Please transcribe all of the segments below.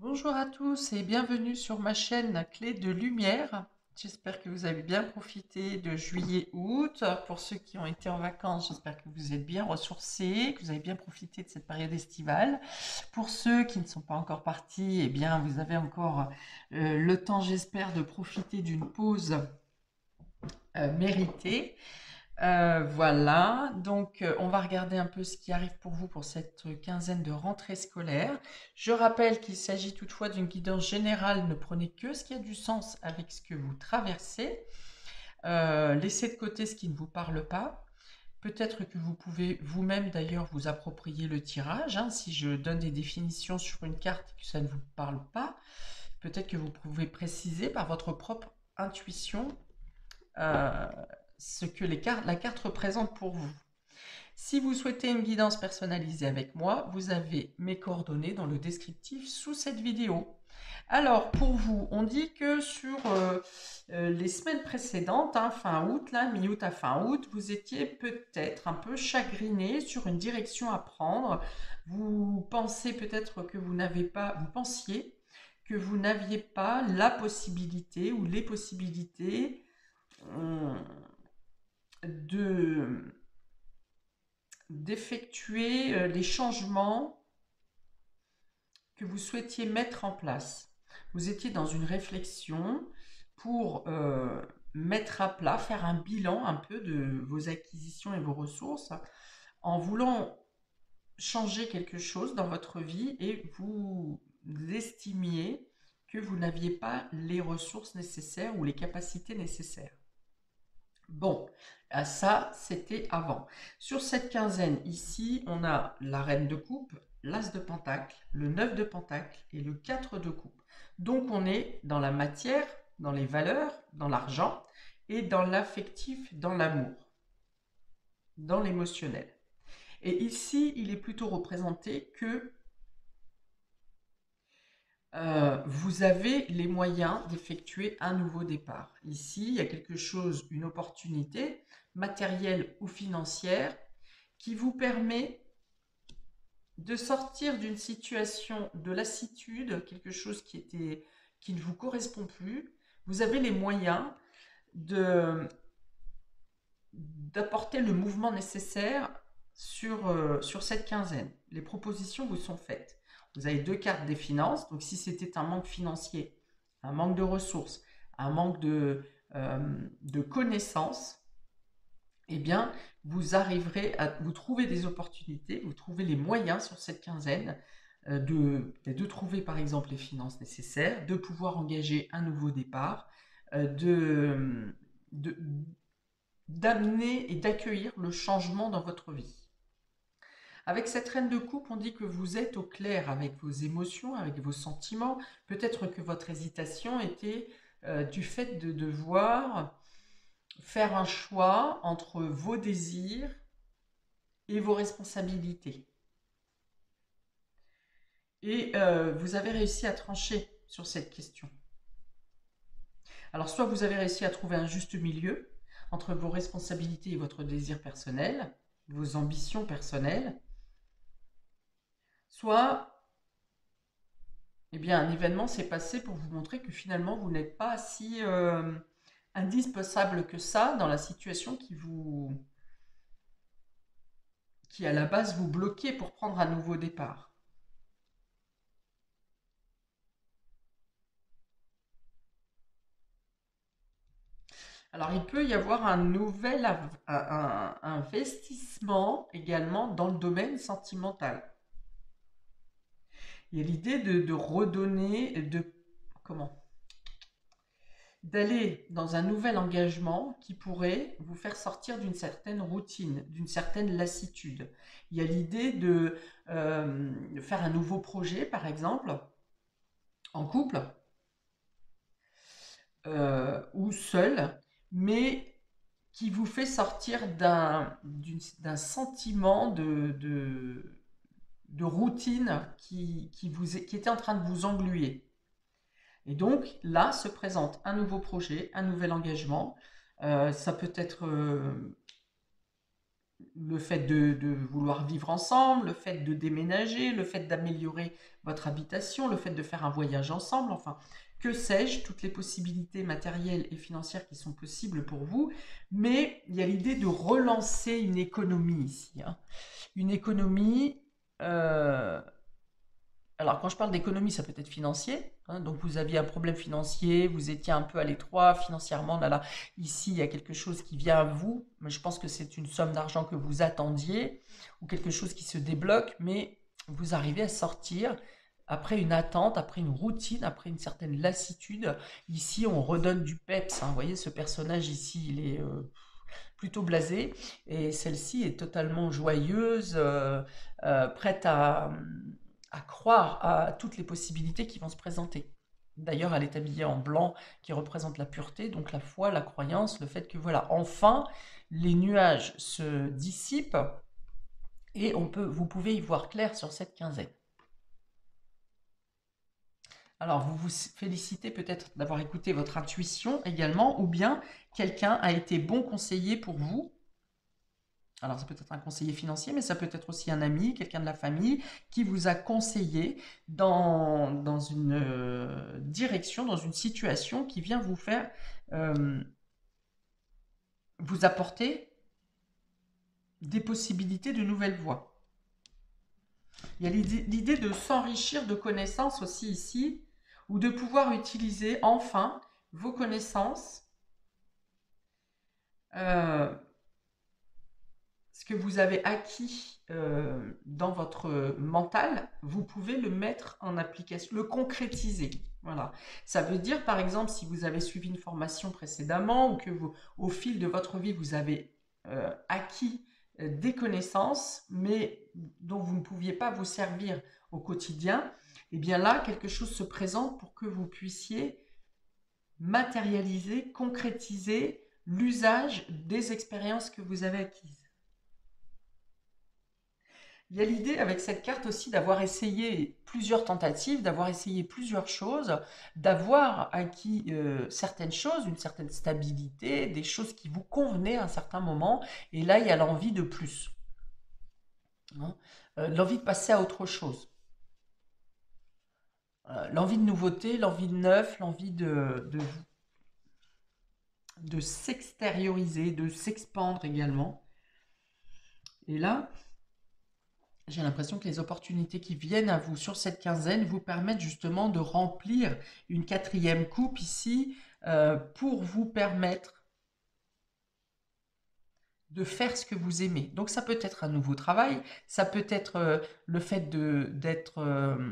Bonjour à tous et bienvenue sur ma chaîne Clé de Lumière. J'espère que vous avez bien profité de juillet-août. Pour ceux qui ont été en vacances, j'espère que vous êtes bien ressourcés, que vous avez bien profité de cette période estivale. Pour ceux qui ne sont pas encore partis, eh bien, vous avez encore le temps, j'espère, de profiter d'une pause méritée. Voilà, donc on va regarder un peu ce qui arrive pour vous pour cette quinzaine de rentrée scolaire. Je rappelle qu'il s'agit toutefois d'une guidance générale, ne prenez que ce qui a du sens avec ce que vous traversez. Laissez de côté ce qui ne vous parle pas. Peut-être que vous pouvez vous-même d'ailleurs vous approprier le tirage, hein. Si je donne des définitions sur une carte et que ça ne vous parle pas, peut-être que vous pouvez préciser par votre propre intuition euh, ce que la carte représente pour vous. Si vous souhaitez une guidance personnalisée avec moi, vous avez mes coordonnées dans le descriptif sous cette vidéo. Alors, pour vous, on dit que sur les semaines précédentes, hein, fin août, là, mi-août à fin août, vous étiez peut-être un peu chagriné sur une direction à prendre. Vous pensez peut-être que vous n'avez pas, vous pensiez que vous n'aviez pas la possibilité ou les possibilités de d'effectuer les changements que vous souhaitiez mettre en place. Vous étiez dans une réflexion pour mettre à plat, faire un bilan un peu de vos acquisitions et vos ressources en voulant changer quelque chose dans votre vie et vous estimiez que vous n'aviez pas les ressources nécessaires ou les capacités nécessaires. Bon, ça, c'était avant. Sur cette quinzaine, ici, on a la reine de coupe, l'as de pentacle, le 9 de pentacle et le 4 de coupe. Donc, on est dans la matière, dans les valeurs, dans l'argent et dans l'affectif, dans l'amour, dans l'émotionnel. Et ici, il est plutôt représenté que vous avez les moyens d'effectuer un nouveau départ. Ici, il y a quelque chose, une opportunité matérielle ou financière qui vous permet de sortir d'une situation de lassitude, quelque chose qui ne vous correspond plus. Vous avez les moyens d'apporter le mouvement nécessaire sur cette quinzaine. Les propositions vous sont faites. Vous avez deux cartes des finances, donc si c'était un manque financier, un manque de ressources, un manque de connaissances, eh bien, vous arriverez à vous trouver des opportunités, vous trouvez les moyens sur cette quinzaine de trouver par exemple les finances nécessaires, de pouvoir engager un nouveau départ, de, d'amener et d'accueillir le changement dans votre vie. Avec cette reine de coupe, on dit que vous êtes au clair avec vos émotions, avec vos sentiments. Peut-être que votre hésitation était du fait de devoir faire un choix entre vos désirs et vos responsabilités. Et vous avez réussi à trancher sur cette question. Alors, soit vous avez réussi à trouver un juste milieu entre vos responsabilités et votre désir personnel, vos ambitions personnelles, soit eh bien, un événement s'est passé pour vous montrer que finalement, vous n'êtes pas si indispensable que ça dans la situation qui à la base vous bloquait pour prendre un nouveau départ. Alors, il peut y avoir un nouvel investissement également dans le domaine sentimental. Il y a l'idée de redonner, comment d'aller dans un nouvel engagement qui pourrait vous faire sortir d'une certaine routine, d'une certaine lassitude. Il y a l'idée de faire un nouveau projet, par exemple, en couple ou seul, mais qui vous fait sortir d'un sentiment de routine qui était en train de vous engluer. Et donc là se présente un nouveau projet, un nouvel engagement. Ça peut être le fait de vouloir vivre ensemble, le fait de déménager, le fait d'améliorer votre habitation, le fait de faire un voyage ensemble, enfin, que sais-je, toutes les possibilités matérielles et financières qui sont possibles pour vous. Mais il y a l'idée de relancer une économie ici, hein. Une économie, euh, alors, quand je parle d'économie, ça peut être financier, hein. Donc, vous aviez un problème financier, vous étiez un peu à l'étroit financièrement. Là, là, ici, il y a quelque chose qui vient à vous. Mais je pense que c'est une somme d'argent que vous attendiez ou quelque chose qui se débloque. Mais vous arrivez à sortir après une attente, après une routine, après une certaine lassitude. Ici, on redonne du peps, hein. Vous voyez, ce personnage ici, il est plutôt blasé. Et celle-ci est totalement joyeuse, prête à croire à toutes les possibilités qui vont se présenter. D'ailleurs, elle est habillée en blanc qui représente la pureté, donc la foi, la croyance, le fait que voilà, enfin, les nuages se dissipent et vous pouvez y voir clair sur cette quinzaine. Alors, vous vous félicitez peut-être d'avoir écouté votre intuition également, ou bien quelqu'un a été bon conseiller pour vous. Alors, ça peut être un conseiller financier, mais ça peut être aussi un ami, quelqu'un de la famille qui vous a conseillé dans une direction, dans une situation qui vient vous faire euh, vous apporter des possibilités de nouvelles voies. Il y a l'idée de s'enrichir de connaissances aussi ici, ou de pouvoir utiliser enfin vos connaissances, euh, ce que vous avez acquis dans votre mental, vous pouvez le mettre en application, le concrétiser. Voilà. Ça veut dire, par exemple, si vous avez suivi une formation précédemment ou que vous, au fil de votre vie, vous avez acquis des connaissances, mais dont vous ne pouviez pas vous servir au quotidien, et bien là, quelque chose se présente pour que vous puissiez matérialiser, concrétiser l'usage des expériences que vous avez acquises. Il y a l'idée avec cette carte aussi d'avoir essayé plusieurs tentatives, d'avoir essayé plusieurs choses, d'avoir acquis certaines choses, une certaine stabilité, des choses qui vous convenaient à un certain moment. Et là, il y a l'envie de plus, hein. L'envie de passer à autre chose. L'envie de nouveauté, l'envie de neuf, l'envie de s'extérioriser, de s'expandre également. Et là, j'ai l'impression que les opportunités qui viennent à vous sur cette quinzaine vous permettent justement de remplir une quatrième coupe ici pour vous permettre de faire ce que vous aimez. Donc ça peut être un nouveau travail, ça peut être le fait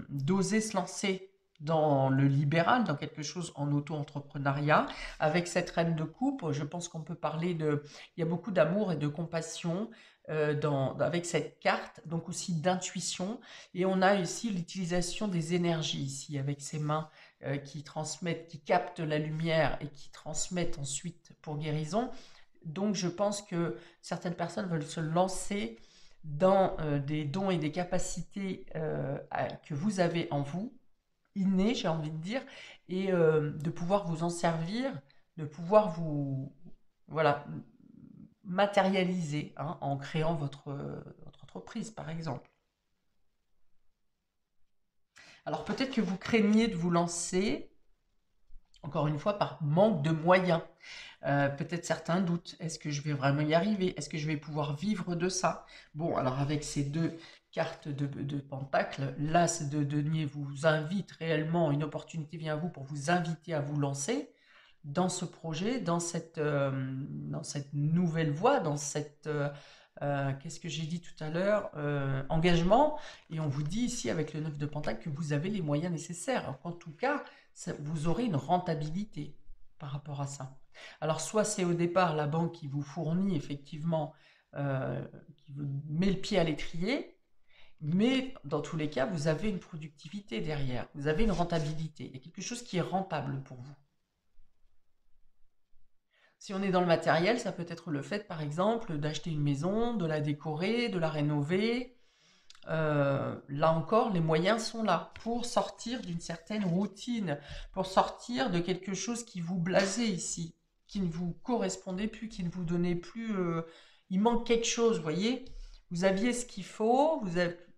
d'oser se lancer dans le libéral, dans quelque chose en auto-entrepreneuriat. Avec cette reine de coupe, je pense qu'on peut parler de... Il y a beaucoup d'amour et de compassion avec cette carte, donc aussi d'intuition. Et on a ici l'utilisation des énergies ici, avec ses mains qui transmettent, qui captent la lumière et qui transmettent ensuite pour guérison. Donc je pense que certaines personnes veulent se lancer dans des dons et des capacités que vous avez en vous, innés, j'ai envie de dire, et de pouvoir vous en servir, de pouvoir vous, voilà, matérialiser, hein, en créant votre entreprise, par exemple. Alors peut-être que vous craignez de vous lancer, encore une fois, par manque de moyens. Peut-être certains doutent. Est-ce que je vais vraiment y arriver? Est-ce que je vais pouvoir vivre de ça? Bon, alors avec ces deux cartes de Pentacle, l'As de denier vous invite réellement, une opportunité vient à vous pour vous inviter à vous lancer dans ce projet, dans cette nouvelle voie, dans qu'est-ce que j'ai dit tout à l'heure, engagement. Et on vous dit ici avec le 9 de Pentacle que vous avez les moyens nécessaires. En tout cas, vous aurez une rentabilité par rapport à ça. Alors soit c'est au départ la banque qui vous fournit effectivement, qui vous met le pied à l'étrier, mais dans tous les cas, vous avez une productivité derrière, vous avez une rentabilité, il y a quelque chose qui est rentable pour vous. Si on est dans le matériel, ça peut être le fait, par exemple, d'acheter une maison, de la décorer, de la rénover. Là encore, les moyens sont là pour sortir d'une certaine routine, pour sortir de quelque chose qui vous blasait ici, qui ne vous correspondait plus, qui ne vous donnait plus il manque quelque chose, vous voyez? Vous aviez ce qu'il faut,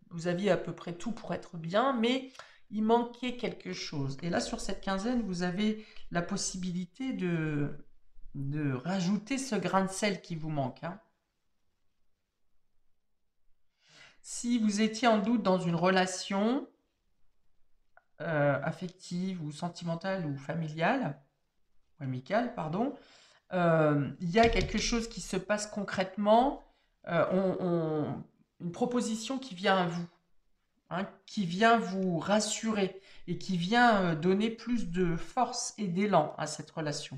vous aviez à peu près tout pour être bien, mais il manquait quelque chose. Et là, sur cette quinzaine, vous avez la possibilité de rajouter ce grain de sel qui vous manque, hein. Si vous étiez en doute dans une relation affective ou sentimentale ou familiale, ou amicale, pardon, il y a quelque chose qui se passe concrètement, une proposition qui vient à vous, hein, qui vient vous rassurer et qui vient donner plus de force et d'élan à cette relation.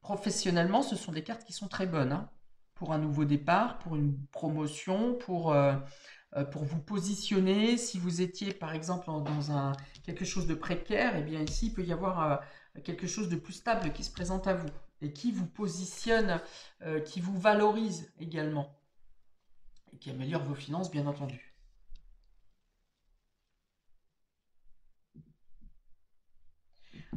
Professionnellement, ce sont des cartes qui sont très bonnes, hein, pour un nouveau départ, pour une promotion, pour vous positionner. Si vous étiez par exemple dans quelque chose de précaire, eh bien ici il peut y avoir quelque chose de plus stable qui se présente à vous et qui vous positionne, qui vous valorise également et qui améliore vos finances bien entendu.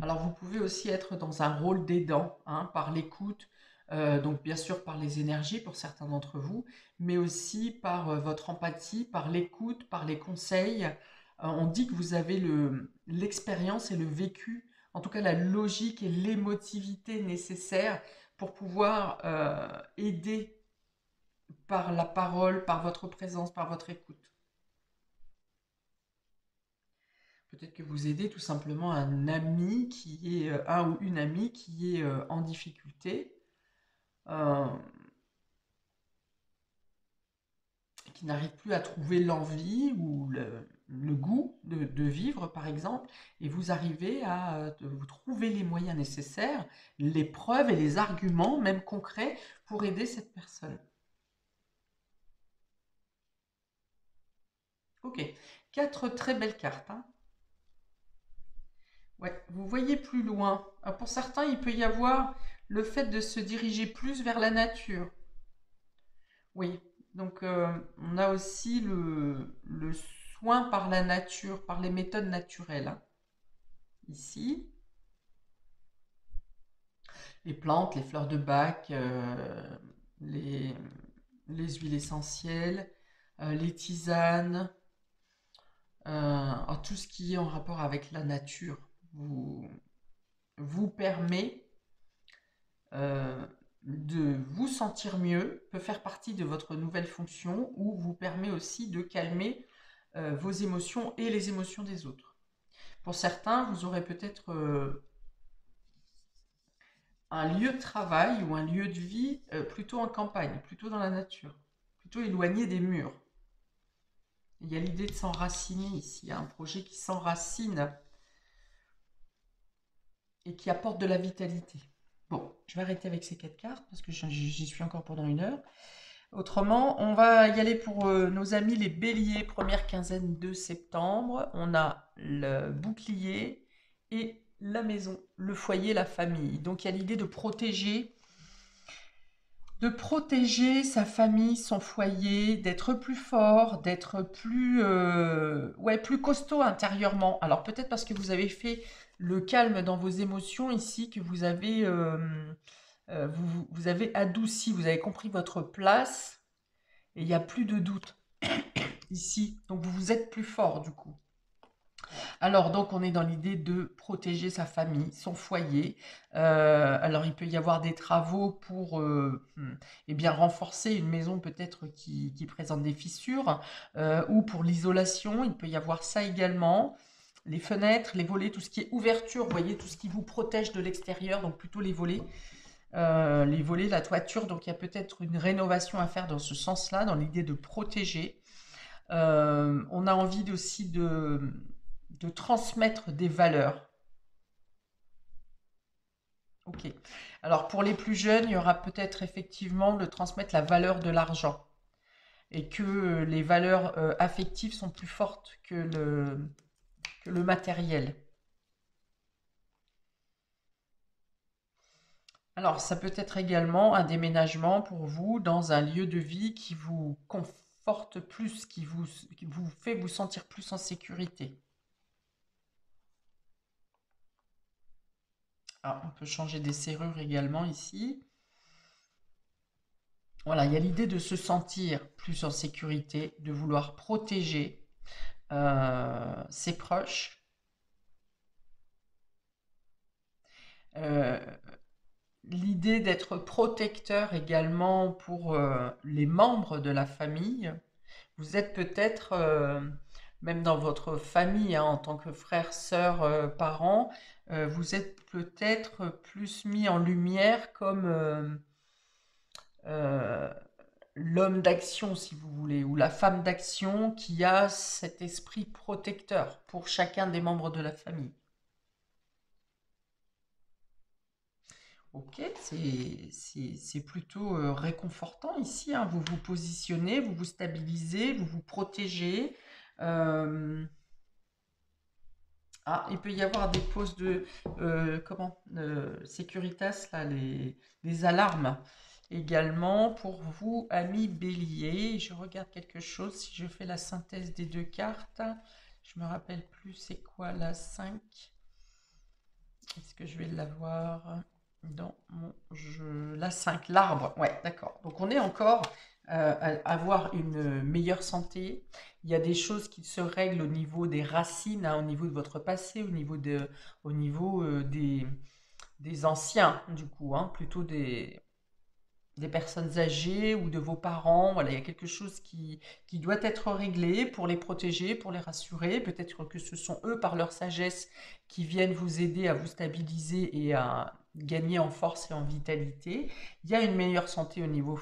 Alors vous pouvez aussi être dans un rôle d'aidant, hein, par l'écoute, donc bien sûr par les énergies pour certains d'entre vous, mais aussi par votre empathie, par l'écoute, par les conseils. On dit que vous avez l'expérience et le vécu, en tout cas la logique et l'émotivité nécessaires pour pouvoir aider par la parole, par votre présence, par votre écoute. Peut-être que vous aidez tout simplement un ami qui est, un ou une amie qui est en difficulté, euh, qui n'arrive plus à trouver l'envie ou le goût de vivre, par exemple, et vous arrivez à vous trouver les moyens nécessaires, les preuves et les arguments, même concrets, pour aider cette personne. Ok, quatre très belles cartes, hein. Ouais, vous voyez plus loin. Pour certains, il peut y avoir le fait de se diriger plus vers la nature. Oui, donc on a aussi le soin par la nature, par les méthodes naturelles, hein. Ici, les plantes, les fleurs de bac, les, les huiles essentielles, les tisanes, tout ce qui est en rapport avec la nature vous, vous permet euh, de vous sentir mieux, peut faire partie de votre nouvelle fonction ou vous permet aussi de calmer vos émotions et les émotions des autres. Pour certains, vous aurez peut-être un lieu de travail ou un lieu de vie plutôt en campagne, plutôt dans la nature, plutôt éloigné des murs. Il y a l'idée de s'enraciner ici, il y a un projet qui s'enracine et qui apporte de la vitalité. Bon, je vais arrêter avec ces quatre cartes parce que j'y suis encore pendant une heure. Autrement, on va y aller pour nos amis les béliers, première quinzaine de septembre. On a le bouclier et la maison, le foyer, la famille. Donc il y a l'idée de protéger sa famille, son foyer, d'être plus fort, d'être plus, ouais, plus costaud intérieurement. Alors peut-être parce que vous avez fait le calme dans vos émotions ici, que vous avez, vous avez adouci, vous avez compris votre place et il n'y a plus de doute ici. Donc vous vous êtes plus fort du coup. Alors, donc, on est dans l'idée de protéger sa famille, son foyer. Alors, il peut y avoir des travaux pour eh bien, renforcer une maison peut-être qui présente des fissures ou pour l'isolation. Il peut y avoir ça également. Les fenêtres, les volets, tout ce qui est ouverture, vous voyez, tout ce qui vous protège de l'extérieur, donc plutôt les volets, la toiture. Donc, il y a peut-être une rénovation à faire dans ce sens-là, dans l'idée de protéger. On a envie aussi de transmettre des valeurs. Ok. Alors pour les plus jeunes, il y aura peut-être effectivement de transmettre la valeur de l'argent et que les valeurs affectives sont plus fortes que le matériel. Alors ça peut être également un déménagement pour vous dans un lieu de vie qui vous conforte plus, qui vous fait vous sentir plus en sécurité. Ah, on peut changer des serrures également ici. Voilà, il y a l'idée de se sentir plus en sécurité, de vouloir protéger ses proches. Euh, L'idée d'être protecteur également pour les membres de la famille. Vous êtes peut-être, même dans votre famille, hein, en tant que frère, sœur, parent, vous êtes peut-être plus mis en lumière comme euh, l'homme d'action, si vous voulez, ou la femme d'action qui a cet esprit protecteur pour chacun des membres de la famille. Ok, c'est plutôt réconfortant ici, hein. Vous vous positionnez, vous vous stabilisez, vous vous protégez. Euh, Ah, il peut y avoir des pauses de Securitas, là, les alarmes également pour vous, amis bélier. Je regarde quelque chose, si je fais la synthèse des deux cartes, je me rappelle plus c'est quoi la 5. Est-ce que je vais l'avoir dans mon jeu? La 5, l'arbre. Ouais, d'accord. Donc on est encore à avoir une meilleure santé. Il y a des choses qui se règlent au niveau des racines, hein, au niveau de votre passé, au niveau des anciens, du coup, hein, plutôt des personnes âgées ou de vos parents. Voilà, il y a quelque chose qui doit être réglé pour les protéger, pour les rassurer. Peut-être que ce sont eux, par leur sagesse, qui viennent vous aider à vous stabiliser et à gagner en force et en vitalité. Il y a une meilleure santé au niveau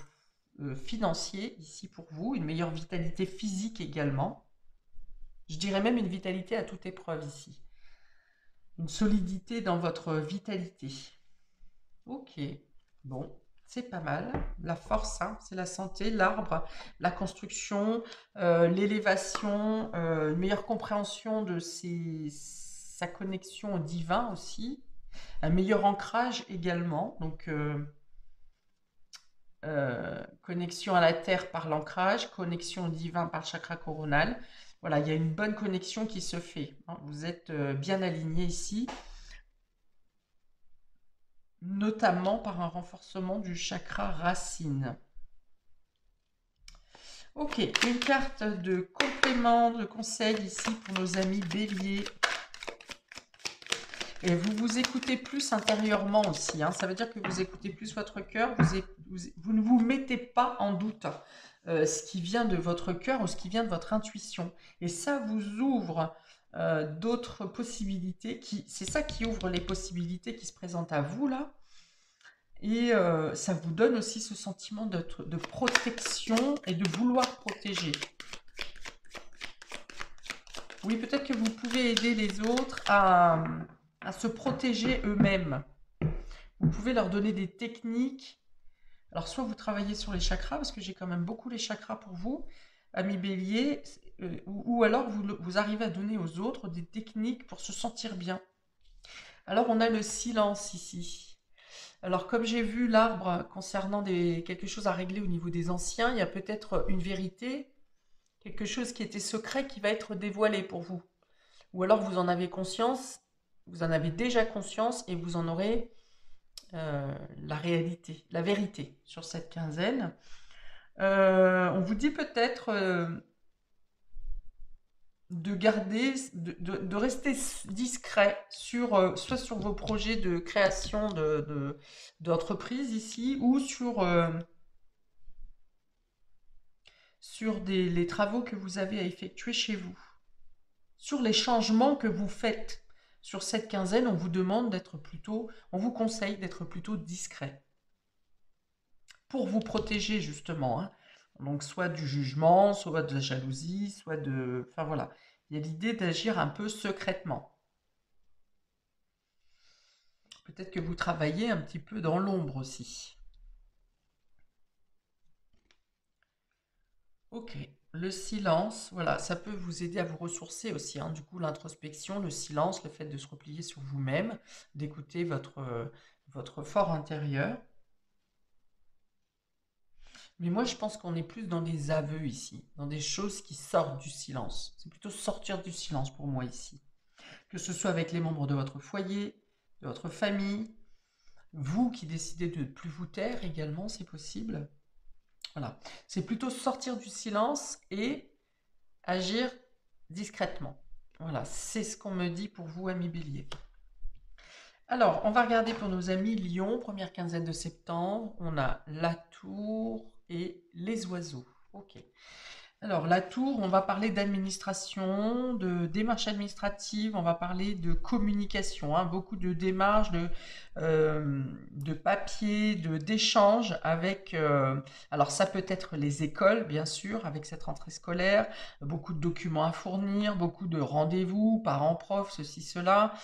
financier ici pour vous, une meilleure vitalité physique également. Je dirais même une vitalité à toute épreuve ici. Une solidité dans votre vitalité. Ok, bon, c'est pas mal. La force, hein, c'est la santé, l'arbre, la construction, l'élévation, une meilleure compréhension de sa connexion au divin aussi, un meilleur ancrage également. Donc, connexion à la terre par l'ancrage, connexion au divin par le chakra coronal. Voilà, il y a une bonne connexion qui se fait, hein. Vous êtes bien aligné ici, notamment par un renforcement du chakra racine. Ok, une carte de complément, de conseil ici pour nos amis béliers. Et vous vous écoutez plus intérieurement aussi, hein. Ça veut dire que vous écoutez plus votre cœur, vous ne vous mettez pas en doute ce qui vient de votre cœur ou ce qui vient de votre intuition. Et ça vous ouvre d'autres possibilités, c'est ça qui ouvre les possibilités qui se présentent à vous là. Et ça vous donne aussi ce sentiment de protection et de vouloir protéger. Oui, peut-être que vous pouvez aider les autres à se protéger eux-mêmes. Vous pouvez leur donner des techniques. Alors, soit vous travaillez sur les chakras, parce que j'ai quand même beaucoup les chakras pour vous, amis bélier, ou alors vous arrivez à donner aux autres des techniques pour se sentir bien. Alors, on a le silence ici. Alors, comme j'ai vu l'arbre concernant quelque chose à régler au niveau des anciens, il y a peut-être une vérité, quelque chose qui était secret qui va être dévoilé pour vous. Ou alors vous en avez conscience, vous en avez déjà conscience et vous en aurez la réalité, la vérité sur cette quinzaine. On vous dit peut-être de garder, de rester discret sur soit sur vos projets de création d'entreprise ici ou sur les travaux que vous avez à effectuer chez vous, sur les changements que vous faites. Sur cette quinzaine, on vous demande d'être plutôt, on vous conseille d'être plutôt discret pour vous protéger justement, hein. Donc soit du jugement, soit de la jalousie, soit de... Enfin voilà, il y a l'idée d'agir un peu secrètement. Peut-être que vous travaillez un petit peu dans l'ombre aussi. Ok, le silence, voilà, ça peut vous aider à vous ressourcer aussi, hein. Du coup, l'introspection, le silence, le fait de se replier sur vous-même, d'écouter votre fort intérieur. Mais moi, je pense qu'on est plus dans des aveux ici, dans des choses qui sortent du silence. C'est plutôt sortir du silence pour moi ici. Que ce soit avec les membres de votre foyer, de votre famille, vous qui décidez de ne plus vous taire également, c'est possible. Voilà, c'est plutôt sortir du silence et agir discrètement. Voilà, c'est ce qu'on me dit pour vous, amis Bélier. Alors, on va regarder pour nos amis Lion, première quinzaine de septembre. On a la tour et les oiseaux. Ok. Alors, la tour, on va parler d'administration, de démarches administratives, on va parler de communication, hein, beaucoup de démarches, de papiers, d'échanges avec... alors, ça peut être les écoles, bien sûr, avec cette rentrée scolaire, beaucoup de documents à fournir, beaucoup de rendez-vous, parents-profs, ceci, cela,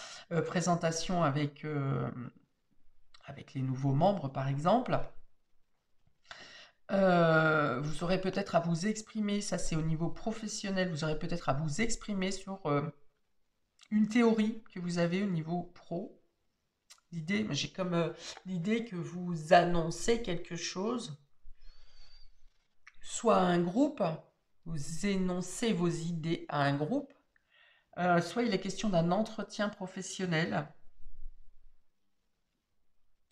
présentation avec les nouveaux membres, par exemple. Vous aurez peut-être à vous exprimer, ça c'est au niveau professionnel, vous aurez peut-être à vous exprimer sur une théorie que vous avez au niveau pro. L'idée, j'ai comme l'idée que vous annoncez quelque chose, soit à un groupe, vous énoncez vos idées à un groupe, soit il est question d'un entretien professionnel.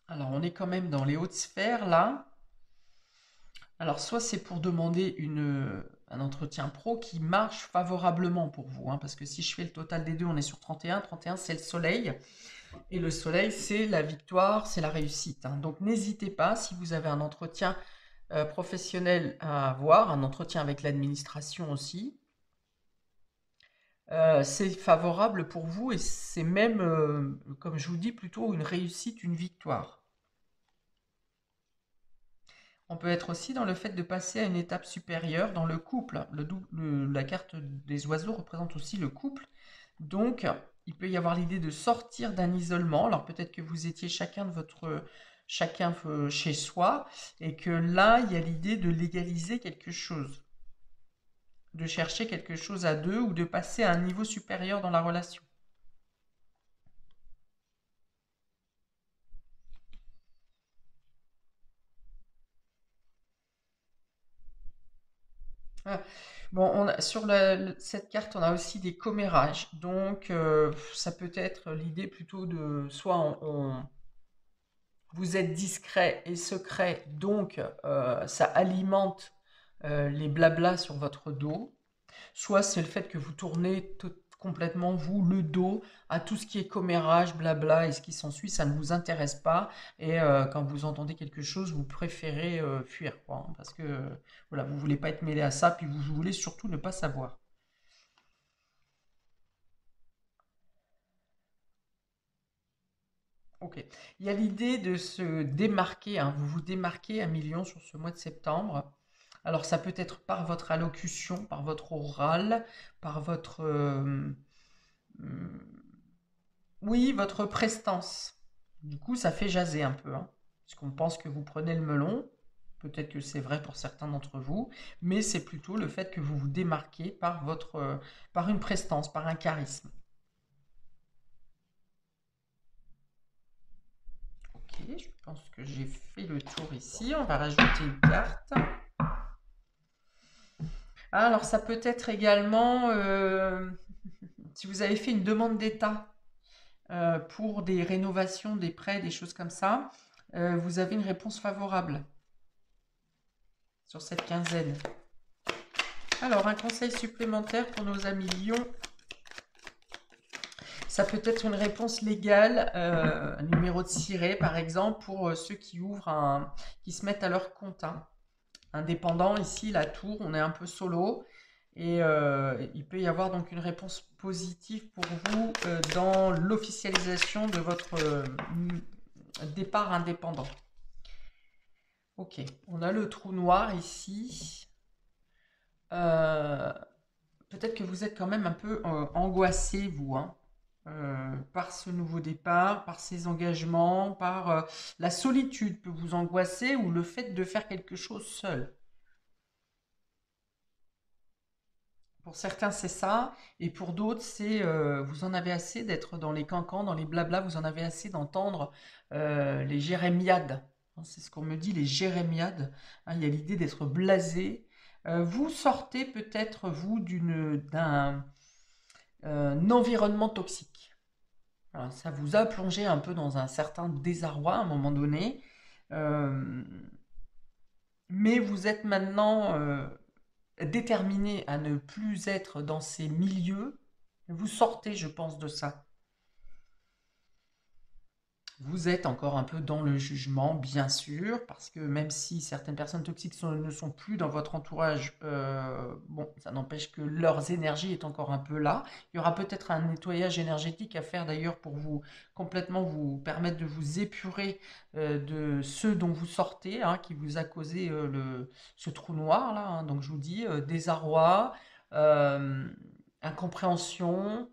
Alors on est quand même dans les hautes sphères là. Alors, soit c'est pour demander un entretien pro qui marche favorablement pour vous, hein, parce que si je fais le total des deux, on est sur 31. 31, c'est le soleil. Et le soleil, c'est la victoire, c'est la réussite, hein. Donc, n'hésitez pas, si vous avez un entretien professionnel à avoir, un entretien avec l'administration aussi, c'est favorable pour vous et c'est même, comme je vous dis, plutôt une réussite, une victoire. On peut être aussi dans le fait de passer à une étape supérieure dans le couple. La carte des oiseaux représente aussi le couple. Donc, il peut y avoir l'idée de sortir d'un isolement. Alors peut-être que vous étiez chacun chez soi et que là, il y a l'idée de légaliser quelque chose, de chercher quelque chose à deux ou de passer à un niveau supérieur dans la relation. Ah, bon, sur cette carte, on a aussi des commérages. Donc, ça peut être l'idée plutôt de soit vous êtes discret et secret, donc ça alimente les blablas sur votre dos. Soit c'est le fait que vous tournez complètement, vous, le dos à tout ce qui est commérage, blabla et ce qui s'ensuit, ça ne vous intéresse pas. Et quand vous entendez quelque chose, vous préférez fuir, quoi, hein, parce que voilà, vous voulez pas être mêlé à ça, puis vous voulez surtout ne pas savoir. Ok. Il y a l'idée de se démarquer, hein, vous vous démarquez à million sur ce mois de septembre. Alors ça peut être par votre allocution, par votre oral, par votre... hum, oui, votre prestance. Du coup, ça fait jaser un peu, hein, parce qu'on pense que vous prenez le melon. Peut-être que c'est vrai pour certains d'entre vous, mais c'est plutôt le fait que vous vous démarquez par par une prestance, par un charisme. Ok, je pense que j'ai fait le tour ici. On va rajouter une carte. Ah, alors ça peut être également si vous avez fait une demande d'État pour des rénovations, des prêts, des choses comme ça, vous avez une réponse favorable sur cette quinzaine. Alors, un conseil supplémentaire pour nos amis Lion. Ça peut être une réponse légale, un numéro de siret par exemple, pour ceux qui qui se mettent à leur compte, hein. Indépendant, ici, la tour, on est un peu solo. Et il peut y avoir donc une réponse positive pour vous dans l'officialisation de votre départ indépendant. Ok, on a le trou noir ici. Euh, Peut-être que vous êtes quand même un peu angoissé, vous, hein, par ce nouveau départ, par ces engagements, par la solitude peut vous angoisser ou le fait de faire quelque chose seul. Pour certains, c'est ça, et pour d'autres, c'est vous en avez assez d'être dans les cancans, dans les blablas, vous en avez assez d'entendre les jérémiades. Hein, c'est ce qu'on me dit, les jérémiades. Hein, il y a l'idée d'être blasé. Vous sortez peut-être, vous, d'un environnement toxique. Alors, ça vous a plongé un peu dans un certain désarroi à un moment donné, euh, mais vous êtes maintenant déterminé à ne plus être dans ces milieux. Vous sortez, je pense, de ça. Vous êtes encore un peu dans le jugement, bien sûr, parce que même si certaines personnes toxiques ne sont plus dans votre entourage, bon, ça n'empêche que leurs énergies est encore un peu là. Il y aura peut-être un nettoyage énergétique à faire d'ailleurs pour vous complètement vous permettre de vous épurer de ceux dont vous sortez, hein, qui vous a causé ce trou noir là, hein. Donc je vous dis désarroi, euh, incompréhension.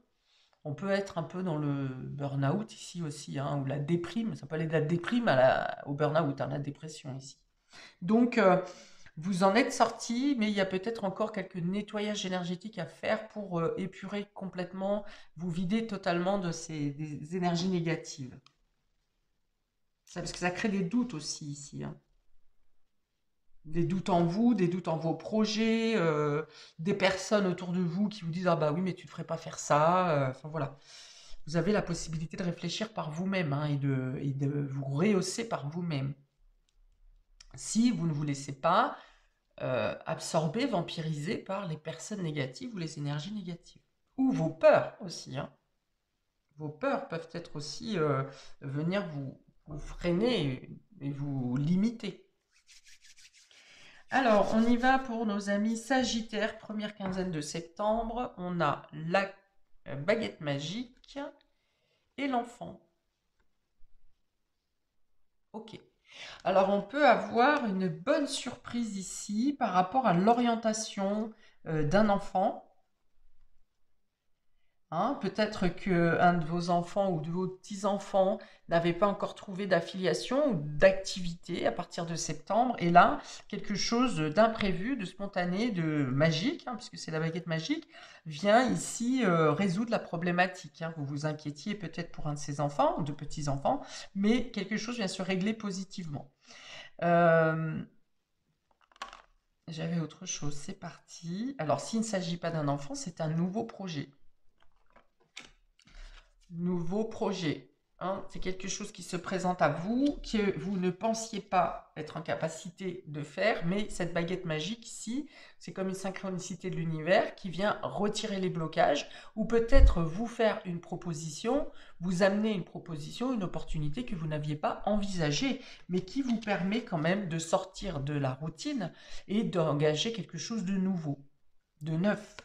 On peut être un peu dans le burn-out ici aussi, hein, ou la déprime. Ça peut aller de la déprime au burn-out, hein, la dépression ici. Donc, vous en êtes sorti, mais il y a peut-être encore quelques nettoyages énergétiques à faire pour épurer complètement, vous vider totalement de des énergies négatives. Parce que ça crée des doutes aussi ici, hein. Des doutes en vous, des doutes en vos projets, des personnes autour de vous qui vous disent ah bah oui mais tu ne devrais pas faire ça. Enfin voilà, vous avez la possibilité de réfléchir par vous-même, hein, et de vous rehausser par vous-même. Si vous ne vous laissez pas absorber, vampiriser par les personnes négatives ou les énergies négatives. Ou vos peurs aussi, hein. Vos peurs peuvent être aussi venir vous freiner et vous limiter. Alors, on y va pour nos amis Sagittaires, première quinzaine de septembre. On a la baguette magique et l'enfant. Ok. Alors, on peut avoir une bonne surprise ici par rapport à l'orientation d'un enfant. Hein, peut-être qu'un de vos enfants ou de vos petits-enfants n'avait pas encore trouvé d'affiliation ou d'activité à partir de septembre. Et là, quelque chose d'imprévu, de spontané, de magique, hein, puisque c'est la baguette magique, vient ici résoudre la problématique, hein. Vous vous inquiétiez peut-être pour un de ses enfants ou de petits-enfants, mais quelque chose vient se régler positivement. Euh, J'avais autre chose, c'est parti. Alors, s'il ne s'agit pas d'un enfant, c'est un nouveau projet. Nouveau projet, hein, c'est quelque chose qui se présente à vous, que vous ne pensiez pas être en capacité de faire, mais cette baguette magique ici, c'est comme une synchronicité de l'univers qui vient retirer les blocages, ou peut-être vous faire une proposition, vous amener une proposition, une opportunité que vous n'aviez pas envisagée, mais qui vous permet quand même de sortir de la routine et d'engager quelque chose de nouveau, de neuf.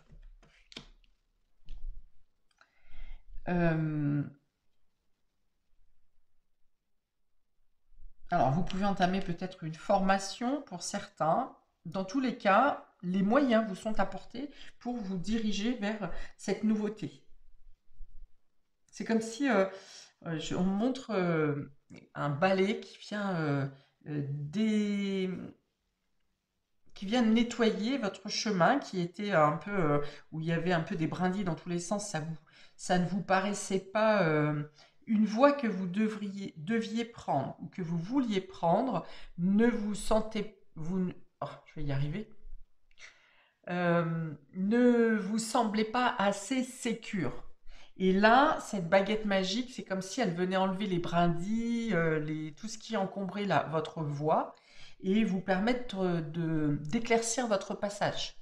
Euh, Alors, vous pouvez entamer peut-être une formation pour certains. Dans tous les cas, les moyens vous sont apportés pour vous diriger vers cette nouveauté. C'est comme si on montre un balai euh, dé- qui vient nettoyer votre chemin qui était un peu où il y avait un peu des brindilles dans tous les sens. Ça ne vous paraissait pas une voie que vous deviez prendre ou que vous vouliez prendre. Ne vous sentez oh, je vais y arriver. Ne vous semblez pas assez sécure. Et là, cette baguette magique, c'est comme si elle venait enlever les brindilles, tout ce qui encombrait votre voie et vous permettre d'éclaircir votre passage.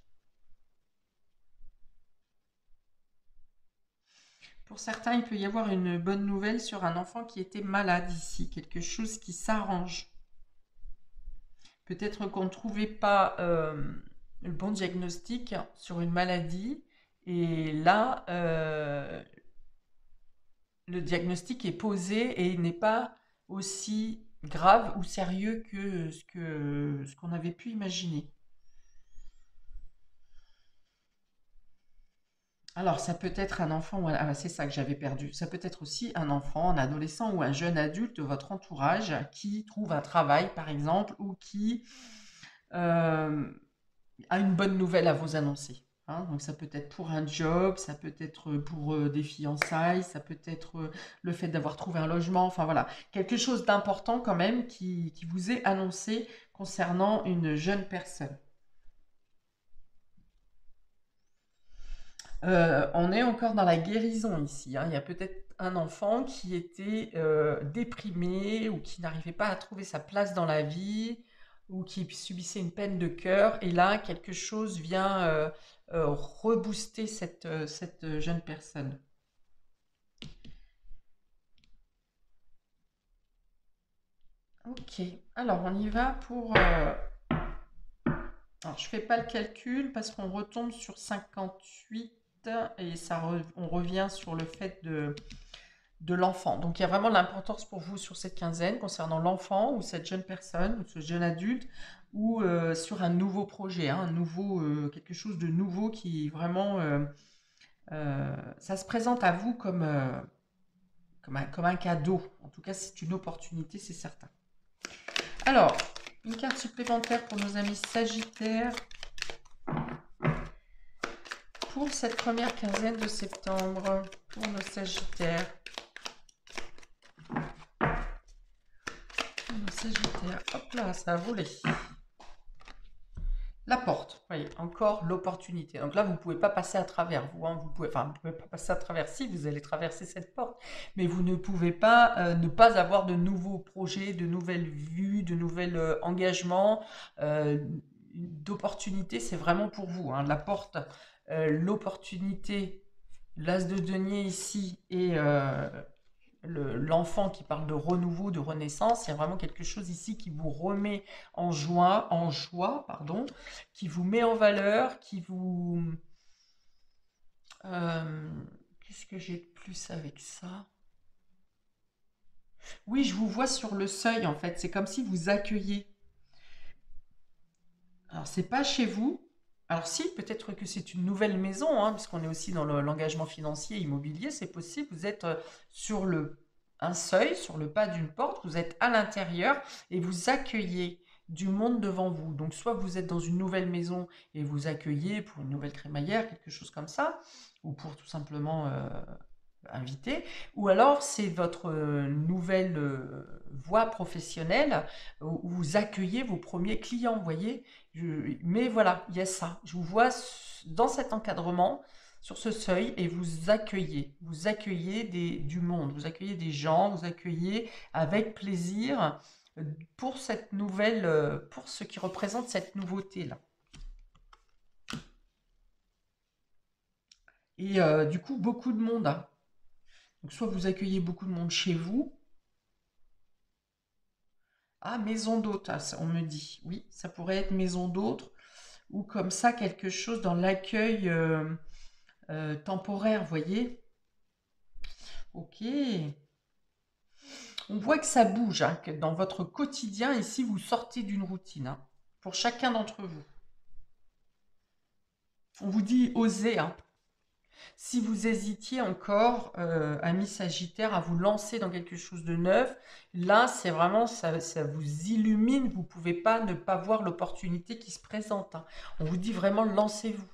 Pour certains, il peut y avoir une bonne nouvelle sur un enfant qui était malade ici, quelque chose qui s'arrange. Peut-être qu'on ne trouvait pas le bon diagnostic sur une maladie et là, le diagnostic est posé et il n'est pas aussi grave ou sérieux que ce qu'on avait pu imaginer. Alors, ça peut être un enfant, ah, c'est ça que j'avais perdu. Ça peut être aussi un enfant, un adolescent ou un jeune adulte de votre entourage qui trouve un travail, par exemple, ou qui euh, a une bonne nouvelle à vous annoncer, hein. Donc, ça peut être pour un job, ça peut être pour des fiançailles, ça peut être le fait d'avoir trouvé un logement, enfin voilà, quelque chose d'important quand même qui vous est annoncé concernant une jeune personne. On est encore dans la guérison ici, hein. Il y a peut-être un enfant qui était déprimé ou qui n'arrivait pas à trouver sa place dans la vie ou qui subissait une peine de cœur. Et là, quelque chose vient rebooster cette jeune personne. Ok, alors on y va pour... Alors, je fais pas le calcul parce qu'on retombe sur 58 et on revient sur le fait de l'enfant. Donc, il y a vraiment l'importance pour vous sur cette quinzaine concernant l'enfant ou cette jeune personne ou ce jeune adulte ou sur un nouveau projet, hein, quelque chose de nouveau qui vraiment, ça se présente à vous comme un cadeau. En tout cas, c'est une opportunité, c'est certain. Alors, une carte supplémentaire pour nos amis Sagittaires pour cette première quinzaine de septembre, pour nos Sagittaires. Nos Sagittaires, hop là, ça a volé. La porte, vous voyez, encore l'opportunité. Donc là, vous ne pouvez pas passer à travers, vous, hein, vous pouvez pas passer à travers, si, vous allez traverser cette porte, mais vous ne pouvez pas ne pas avoir de nouveaux projets, de nouvelles vues, de nouveaux engagements, d'opportunités, c'est vraiment pour vous, hein. La porte, l'opportunité, l'as de denier ici et l'enfant qui parle de renouveau, de renaissance, il y a vraiment quelque chose ici qui vous remet en joie, pardon, qui vous met en valeur, qui vous... Qu'est-ce que j'ai de plus avec ça? Oui, je vous vois sur le seuil en fait, c'est comme si vous accueillez. Alors, c'est pas chez vous. Alors si, peut-être que c'est une nouvelle maison, hein, puisqu'on est aussi dans l'engagement financier immobilier, c'est possible. Vous êtes sur un seuil, sur le pas d'une porte, vous êtes à l'intérieur et vous accueillez du monde devant vous. Donc soit vous êtes dans une nouvelle maison et vous accueillez pour une nouvelle crémaillère, quelque chose comme ça, ou pour tout simplement invité, ou alors c'est votre nouvelle voie professionnelle où vous accueillez vos premiers clients, vous voyez. Mais voilà, il y a ça. Je vous vois dans cet encadrement, sur ce seuil, et vous accueillez du monde, vous accueillez des gens, vous accueillez avec plaisir pour cette nouvelle, pour ce qui représente cette nouveauté-là. Et du coup, beaucoup de monde, hein. Donc soit vous accueillez beaucoup de monde chez vous. Ah, maison d'hôte, ah, on me dit. Oui, ça pourrait être maison d'hôte ou comme ça quelque chose dans l'accueil temporaire, vous voyez. Ok. On voit que ça bouge, hein, que dans votre quotidien, ici, vous sortez d'une routine, hein, pour chacun d'entre vous. On vous dit osez, hein. Si vous hésitiez encore, amis Sagittaire, à vous lancer dans quelque chose de neuf, là, c'est vraiment, ça vous illumine. Vous ne pouvez pas ne pas voir l'opportunité qui se présente, hein. On vous dit vraiment, lancez-vous.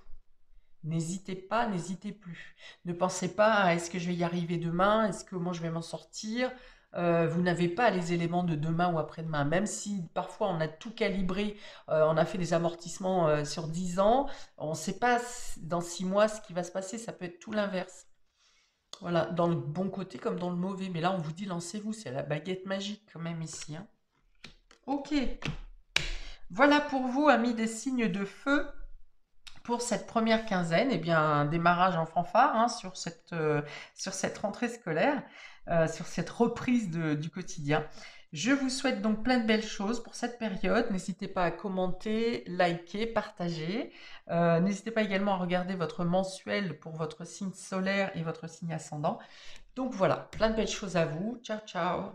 N'hésitez pas, n'hésitez plus. Ne pensez pas à est-ce que je vais y arriver demain, est-ce que comment je vais m'en sortir. Vous n'avez pas les éléments de demain ou après-demain. Même si parfois on a tout calibré, on a fait des amortissements sur 10 ans, on ne sait pas dans 6 mois ce qui va se passer, ça peut être tout l'inverse. Voilà, dans le bon côté comme dans le mauvais. Mais là, on vous dit lancez-vous, c'est la baguette magique quand même ici, hein. Ok, voilà pour vous, amis des signes de feu. Pour cette première quinzaine, eh bien, un démarrage en fanfare, hein, sur cette rentrée scolaire, sur cette reprise du quotidien. Je vous souhaite donc plein de belles choses pour cette période. N'hésitez pas à commenter, liker, partager. N'hésitez pas également à regarder votre mensuel pour votre signe solaire et votre signe ascendant. Donc voilà, plein de belles choses à vous. Ciao, ciao.